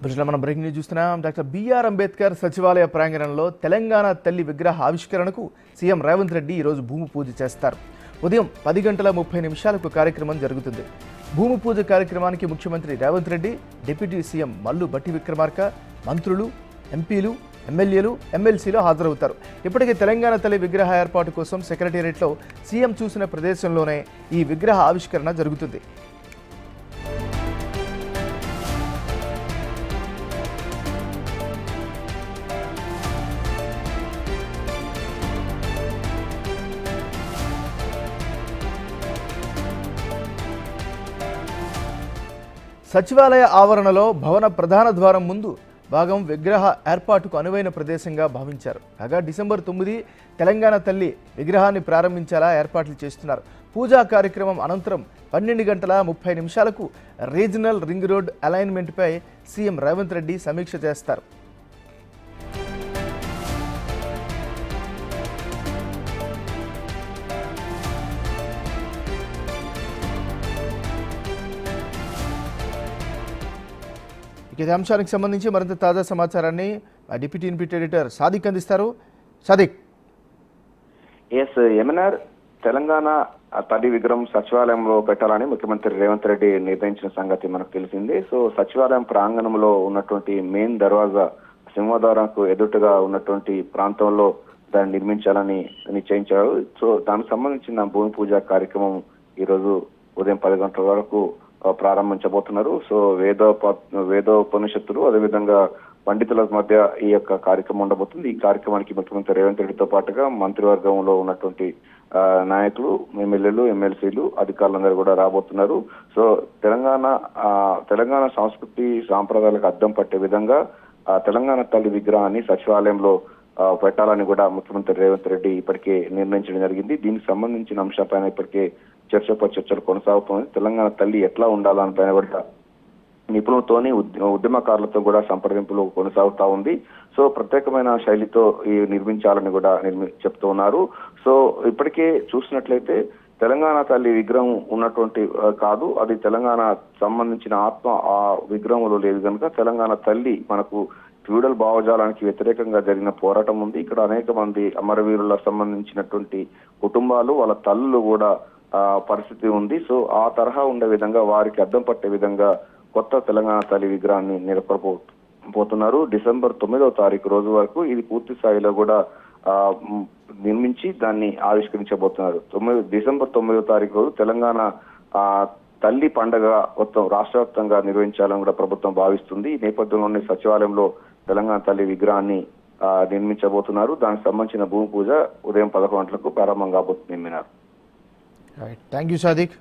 బుజ్లో మనం breaking news చూస్తున్నాం. Doctor BR Ambedkar సచివాలయ ప్రాంగణంలో తెలంగాణ తల్లి విగ్రహ ఆవిష్కరణకు సీఎం రేవంత్ రెడ్డి ఈరోజు భూమి పూజ చేస్తారు. ఉదయం 10:30 కార్యక్రమం జరుగుతుంది. భూమి పూజ కార్యక్రమానికి ముఖ్యమంత్రి రేవంత్ రెడ్డి, డిప్యూటీ సీఎం మల్లు భట్టి విక్రమార్క, మంత్రులు, ఎంపీలు, ఎమ్మెల్యేలు, ఎమ్మెల్సీలు హాజరవుతారు. ఇప్పటికే తెలంగాణ తల్లి విగ్రహ ఏర్పాటు కోసం సెక్రటేరియట్లో సీఎం చూసిన ప్రదేశంలోనే ఈ విగ్రహ ఆవిష్కరణ జరుగుతుంది. సచివాలయ ఆవరణలో భవన ప్రధాన ద్వారం ముందు భాగం విగ్రహ ఏర్పాటుకు అనువైన ప్రదేశంగా భావించారు. కాగా డిసెంబర్ 9 తెలంగాణ తల్లి విగ్రహాన్ని ప్రారంభించేలా ఏర్పాట్లు చేస్తున్నారు. పూజా కార్యక్రమం అనంతరం 12:30 రీజనల్ రింగ్ రోడ్ అలైన్మెంట్పై సీఎం రేవంత్ రెడ్డి సమీక్ష చేస్తారు. ఇదే అంశానికి సంబంధించి మరింత తాజా సమాచారాన్ని డిప్యూటీ ఇన్పుట్ ఎడిటర్ సాదిక్ అందిస్తారు. సాదిక్. ఎంఎన్ఆర్ తెలంగాణ తల్లి విగ్రహం సచివాలయంలో పెట్టాలని ముఖ్యమంత్రి రేవంత్ రెడ్డి నిర్ణయించిన సంగతి మనకు తెలిసింది. సో సచివాలయం ప్రాంగణంలో ఉన్నటువంటి మెయిన్ దర్వాజా సింహద్వారంకు ఎదుటుగా ఉన్నటువంటి ప్రాంతంలో దాన్ని నిర్మించాలని నిశ్చయించారు. సో దానికి సంబంధించిన భూమి పూజ కార్యక్రమం ఈరోజు ఉదయం 10 గంటల వరకు ప్రారంభించబోతున్నారు. సో వేదోపనిషత్తులు అదేవిధంగా పండితుల మధ్య ఈ యొక్క కార్యక్రమం ఉండబోతుంది. ఈ కార్యక్రమానికి ముఖ్యమంత్రి రేవంత్ రెడ్డితో పాటుగా మంత్రివర్గంలో ఉన్నటువంటి నాయకులు, ఎమ్మెల్యేలు, ఎమ్మెల్సీలు, అధికారులందరూ కూడా రాబోతున్నారు. సో తెలంగాణ సంస్కృతి సాంప్రదాయాలకు అద్దం పట్టే విధంగా తెలంగాణ తల్లి విగ్రహాన్ని సచివాలయంలో పెట్టాలని కూడా ముఖ్యమంత్రి రేవంత్ రెడ్డి ఇప్పటికే నిర్ణయించడం జరిగింది. దీనికి సంబంధించిన అంశాలపైన ఇప్పటికే చర్చలు కొనసాగుతుంది. తెలంగాణ తల్లి ఎట్లా ఉండాలని పైన కూడా నిపుణులతోని ఉద్యమకారులతో కూడా సంప్రదింపులు కొనసాగుతా ఉంది. సో ప్రత్యేకమైన శైలితో నిర్మించాలని కూడా చెప్తూ ఉన్నారు. సో ఇప్పటికే చూసినట్లయితే తెలంగాణ తల్లి విగ్రహం ఉన్నటువంటి కాదు, అది తెలంగాణ సంబంధించిన ఆత్మ ఆ విగ్రహంలో లేదు కనుక తెలంగాణ తల్లి మనకు ఫ్యూడల్ భావజాలానికి వ్యతిరేకంగా జరిగిన పోరాటం ఉంది. ఇక్కడ అనేక మంది అమరవీరులకు సంబంధించినటువంటి కుటుంబాలు, వాళ్ళ తల్లులు కూడా పరిస్థితి ఉంది. సో ఆ తరహా ఉండే విధంగా వారికి అద్దం పట్టే విధంగా కొత్త తెలంగాణ తల్లి విగ్రహాన్ని నెలకొల్పబోతున్నారు. డిసెంబర్ 9 రోజు వరకు ఇది పూర్తి స్థాయిలో కూడా నిర్మించి దాన్ని ఆవిష్కరించబోతున్నారు. డిసెంబర్ 9 రోజు తెలంగాణ తల్లి పండుగ మొత్తం రాష్ట్ర వ్యాప్తంగా నిర్వహించాలని కూడా ప్రభుత్వం భావిస్తుంది. ఈ నేపథ్యంలోనే సచివాలయంలో తెలంగాణ తల్లి విగ్రహాన్ని నిర్మించబోతున్నారు. దానికి సంబంధించిన భూమి పూజ ఉదయం 11 గంటలకు ప్రారంభం కాబోతుంది. Thank you Sadiq.